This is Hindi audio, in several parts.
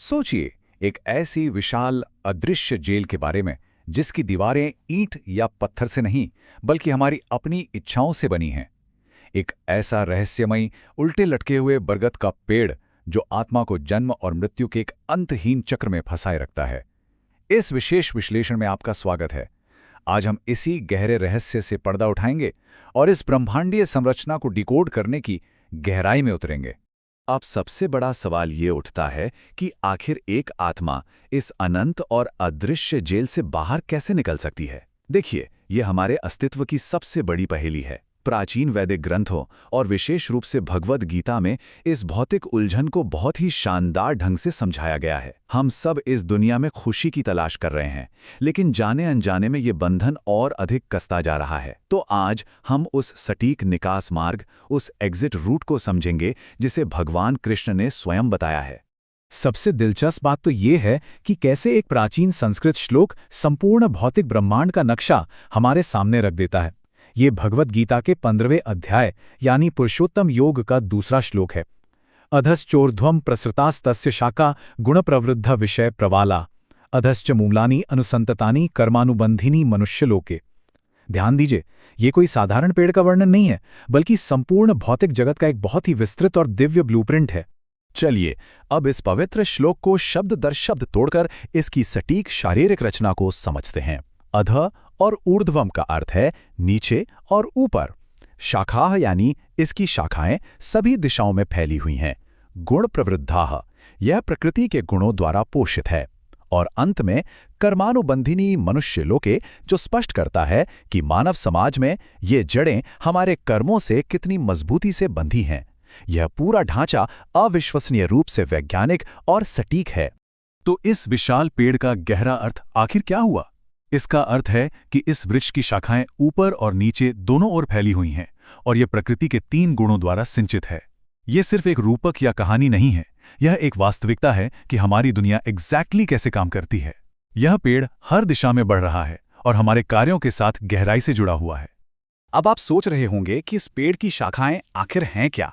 सोचिए, एक ऐसी विशाल अदृश्य जेल के बारे में जिसकी दीवारें ईंट या पत्थर से नहीं बल्कि हमारी अपनी इच्छाओं से बनी हैं। एक ऐसा रहस्यमयी उल्टे लटके हुए बरगद का पेड़ जो आत्मा को जन्म और मृत्यु के एक अंतहीन चक्र में फंसाए रखता है। इस विशेष विश्लेषण में आपका स्वागत है। आज हम इसी गहरे रहस्य से पर्दा उठाएंगे और इस ब्रह्मांडीय संरचना को डिकोड करने की गहराई में उतरेंगे। अब सबसे बड़ा सवाल ये उठता है कि आखिर एक आत्मा इस अनंत और अदृश्य जेल से बाहर कैसे निकल सकती है। देखिए, ये हमारे अस्तित्व की सबसे बड़ी पहेली है। प्राचीन वैदिक ग्रंथों और विशेष रूप से भगवद गीता में इस भौतिक उलझन को बहुत ही शानदार ढंग से समझाया गया है। हम सब इस दुनिया में खुशी की तलाश कर रहे हैं, लेकिन जाने अनजाने में ये बंधन और अधिक कसता जा रहा है। तो आज हम उस सटीक निकास मार्ग, उस एग्जिट रूट को समझेंगे जिसे भगवान कृष्ण ने स्वयं बताया है। सबसे दिलचस्प बात तो ये है कि कैसे एक प्राचीन संस्कृत श्लोक संपूर्ण भौतिक ब्रह्मांड का नक्शा हमारे सामने रख देता है। ये भगवद गीता के 15वें अध्याय यानी पुरुषोत्तम योग का दूसरा श्लोक है। अधश्चोर्ध्वं प्रसृतास्तस्य शाखा गुणप्रवृद्ध विषय प्रवाला अधश्च मूलानि अनुसंततानि कर्मानुबंधिनी मनुष्यलोके। ध्यान दीजिए, ये कोई साधारण पेड़ का वर्णन नहीं है, बल्कि संपूर्ण भौतिक जगत का एक बहुत ही विस्तृत और दिव्य ब्लूप्रिंट है। चलिए अब इस पवित्र श्लोक को शब्द दर शब्द तोड़कर इसकी सटीक शारीरिक रचना को समझते हैं। अध और ऊर्ध्वम का अर्थ है नीचे और ऊपर। शाखा यानी इसकी शाखाएं सभी दिशाओं में फैली हुई हैं। गुण प्रवृद्धाः, यह प्रकृति के गुणों द्वारा पोषित है। और अंत में कर्मानुबंधिनी मनुष्य लोके, जो स्पष्ट करता है कि मानव समाज में ये जड़ें हमारे कर्मों से कितनी मजबूती से बंधी हैं। यह पूरा ढांचा अविश्वसनीय रूप से वैज्ञानिक और सटीक है। तो इस विशाल पेड़ का गहरा अर्थ आखिर क्या हुआ? इसका अर्थ है कि इस वृक्ष की शाखाएं ऊपर और नीचे दोनों ओर फैली हुई हैं और यह प्रकृति के 3 गुणों द्वारा सिंचित है। ये सिर्फ एक रूपक या कहानी नहीं है, यह एक वास्तविकता है कि हमारी दुनिया एग्जैक्टली कैसे काम करती है। यह पेड़ हर दिशा में बढ़ रहा है और हमारे कार्यों के साथ गहराई से जुड़ा हुआ है। अब आप सोच रहे होंगे कि इस पेड़ की शाखाएं आखिर हैं क्या?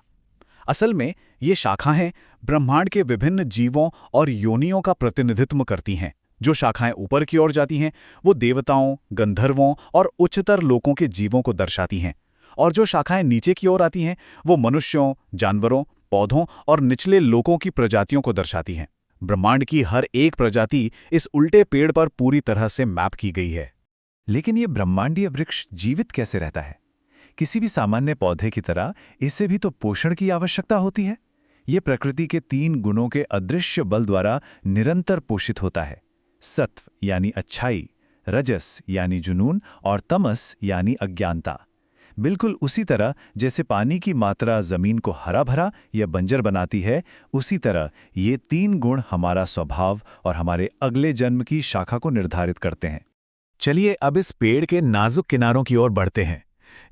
असल में ये शाखाएं ब्रह्मांड के विभिन्न जीवों और योनियों का प्रतिनिधित्व करती हैं। जो शाखाएं ऊपर की ओर जाती हैं वो देवताओं, गंधर्वों और उच्चतर लोकों के जीवों को दर्शाती हैं, और जो शाखाएं नीचे की ओर आती हैं वो मनुष्यों, जानवरों, पौधों और निचले लोकों की प्रजातियों को दर्शाती हैं। ब्रह्मांड की हर एक प्रजाति इस उल्टे पेड़ पर पूरी तरह से मैप की गई है। लेकिन ये ब्रह्मांडीय वृक्ष जीवित कैसे रहता है? किसी भी सामान्य पौधे की तरह इसे भी तो पोषण की आवश्यकता होती है। ये प्रकृति के 3 गुणों के अदृश्य बल द्वारा निरंतर पोषित होता है। सत्व यानी अच्छाई, रजस यानी जुनून और तमस यानी अज्ञानता। बिल्कुल उसी तरह जैसे पानी की मात्रा जमीन को हरा भरा या बंजर बनाती है, उसी तरह ये 3 गुण हमारा स्वभाव और हमारे अगले जन्म की शाखा को निर्धारित करते हैं। चलिए अब इस पेड़ के नाजुक किनारों की ओर बढ़ते हैं।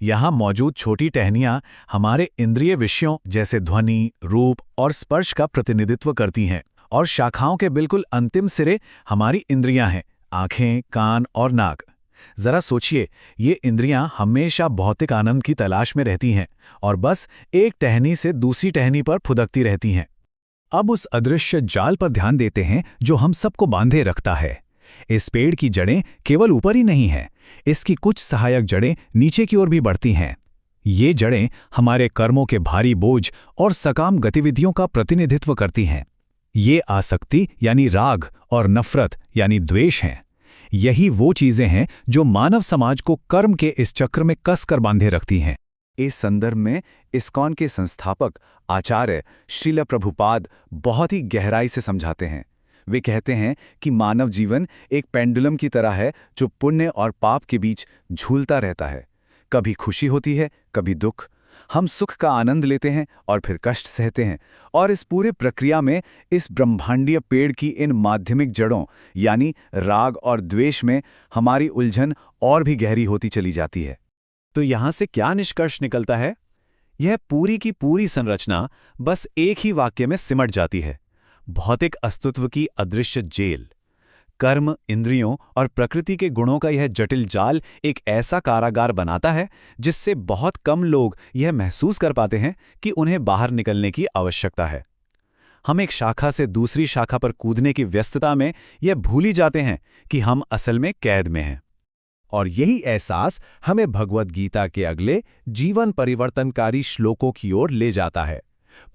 यहाँ मौजूद छोटी टहनियाँ हमारे इंद्रिय विषयों जैसे ध्वनि, रूप और स्पर्श का प्रतिनिधित्व करती हैं, और शाखाओं के बिल्कुल अंतिम सिरे हमारी इंद्रियां हैं, आंखें, कान और नाक। जरा सोचिए, ये इंद्रियां हमेशा भौतिक आनंद की तलाश में रहती हैं और बस एक टहनी से दूसरी टहनी पर फुदकती रहती हैं। अब उस अदृश्य जाल पर ध्यान देते हैं जो हम सबको बांधे रखता है। इस पेड़ की जड़ें केवल ऊपर ही नहीं हैं, इसकी कुछ सहायक जड़ें नीचे की ओर भी बढ़ती हैं। ये जड़ें हमारे कर्मों के भारी बोझ और सकाम गतिविधियों का प्रतिनिधित्व करती हैं। ये आसक्ति यानी राग और नफरत यानी द्वेष हैं। यही वो चीजें हैं जो मानव समाज को कर्म के इस चक्र में कसकर बांधे रखती हैं। इस संदर्भ में इस्कॉन के संस्थापक आचार्य श्रील प्रभुपाद बहुत ही गहराई से समझाते हैं। वे कहते हैं कि मानव जीवन एक पेंडुलम की तरह है जो पुण्य और पाप के बीच झूलता रहता है। कभी खुशी होती है, कभी दुख। हम सुख का आनंद लेते हैं और फिर कष्ट सहते हैं, और इस पूरे प्रक्रिया में इस ब्रह्मांडीय पेड़ की इन माध्यमिक जड़ों यानी राग और द्वेष में हमारी उलझन और भी गहरी होती चली जाती है। तो यहाँ से क्या निष्कर्ष निकलता है? यह पूरी की पूरी संरचना बस एक ही वाक्य में सिमट जाती है। भौतिक अस्तित्व की अदृश्य जेल, कर्म, इंद्रियों और प्रकृति के गुणों का यह जटिल जाल एक ऐसा कारागार बनाता है जिससे बहुत कम लोग यह महसूस कर पाते हैं कि उन्हें बाहर निकलने की आवश्यकता है। हम एक शाखा से दूसरी शाखा पर कूदने की व्यस्तता में यह भूल ही जाते हैं कि हम असल में कैद में हैं। और यही एहसास हमें भगवद गीता के अगले जीवन परिवर्तनकारी श्लोकों की ओर ले जाता है।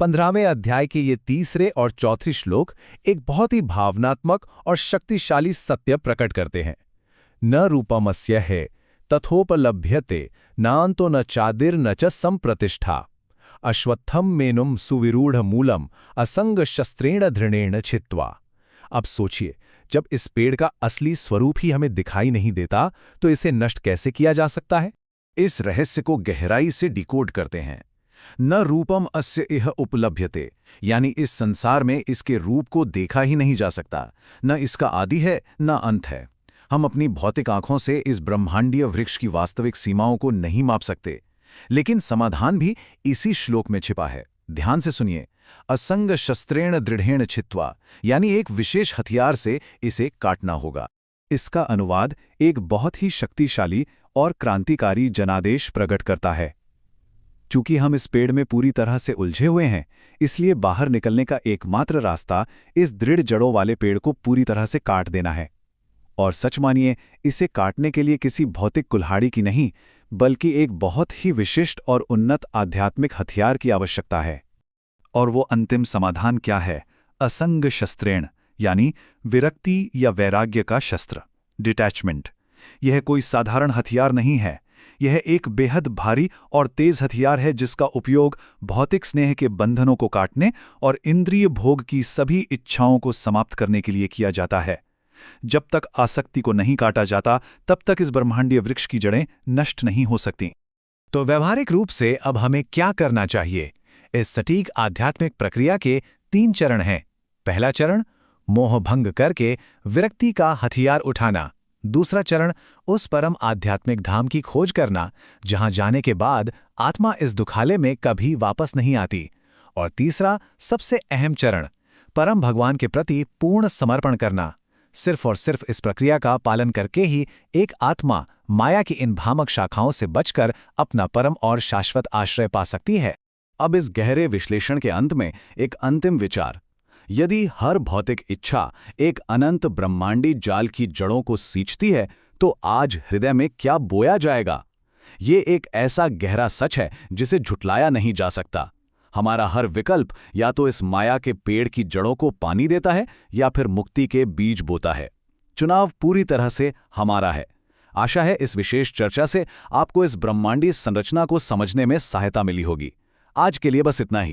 15वें अध्याय के ये तीसरे और चौथे श्लोक एक बहुत ही भावनात्मक और शक्तिशाली सत्य प्रकट करते हैं। न रूपमस्य है तथोपलभ्यते नान्तो न चादिर न च संप्रतिष्ठा अश्वत्थम मेनुम सुविरूढ़ मूलम असंग शस्त्रेण धृणेण छित्त्वा। अब सोचिए, जब इस पेड़ का असली स्वरूप ही हमें दिखाई नहीं देता तो इसे नष्ट कैसे किया जा सकता है? इस रहस्य को गहराई से डिकोड करते हैं। न रूपम अस्य इह उपलभ्यते, यानी इस संसार में इसके रूप को देखा ही नहीं जा सकता, न इसका आदि है न अंत है। हम अपनी भौतिक आंखों से इस ब्रह्मांडीय वृक्ष की वास्तविक सीमाओं को नहीं माप सकते, लेकिन समाधान भी इसी श्लोक में छिपा है। ध्यान से सुनिए, असंग शस्त्रेण दृढ़ेण छित्त्वा, यानी एक विशेष हथियार से इसे काटना होगा। इसका अनुवाद एक बहुत ही शक्तिशाली और क्रांतिकारी जनादेश प्रकट करता है। चूंकि हम इस पेड़ में पूरी तरह से उलझे हुए हैं, इसलिए बाहर निकलने का एकमात्र रास्ता इस दृढ़ जड़ों वाले पेड़ को पूरी तरह से काट देना है। और सच मानिए, इसे काटने के लिए किसी भौतिक कुल्हाड़ी की नहीं, बल्कि एक बहुत ही विशिष्ट और उन्नत आध्यात्मिक हथियार की आवश्यकता है। और वो अंतिम समाधान क्या है? असंग शस्त्रेण, यानी विरक्ति या वैराग्य का शस्त्र, डिटैचमेंट। यह कोई साधारण हथियार नहीं है। यह एक बेहद भारी और तेज हथियार है जिसका उपयोग भौतिक स्नेह के बंधनों को काटने और इंद्रिय भोग की सभी इच्छाओं को समाप्त करने के लिए किया जाता है। जब तक आसक्ति को नहीं काटा जाता, तब तक इस ब्रह्मांडीय वृक्ष की जड़ें नष्ट नहीं हो सकती। तो व्यवहारिक रूप से अब हमें क्या करना चाहिए? इस सटीक आध्यात्मिक प्रक्रिया के 3 चरण हैं। पहला चरण, मोह भंग करके विरक्ति का हथियार उठाना। दूसरा चरण, उस परम आध्यात्मिक धाम की खोज करना जहां जाने के बाद आत्मा इस दुखाले में कभी वापस नहीं आती। और तीसरा, सबसे अहम चरण, परम भगवान के प्रति पूर्ण समर्पण करना। सिर्फ और सिर्फ इस प्रक्रिया का पालन करके ही एक आत्मा माया की इन भ्रामक शाखाओं से बचकर अपना परम और शाश्वत आश्रय पा सकती है। अब इस गहरे विश्लेषण के अंत में एक अंतिम विचार। यदि हर भौतिक इच्छा एक अनंत ब्रह्मांडी जाल की जड़ों को सींचती है, तो आज हृदय में क्या बोया जाएगा? ये एक ऐसा गहरा सच है जिसे झुटलाया नहीं जा सकता। हमारा हर विकल्प या तो इस माया के पेड़ की जड़ों को पानी देता है या फिर मुक्ति के बीज बोता है। चुनाव पूरी तरह से हमारा है। आशा है इस विशेष चर्चा से आपको इस ब्रह्मांडी संरचना को समझने में सहायता मिली होगी। आज के लिए बस इतना ही।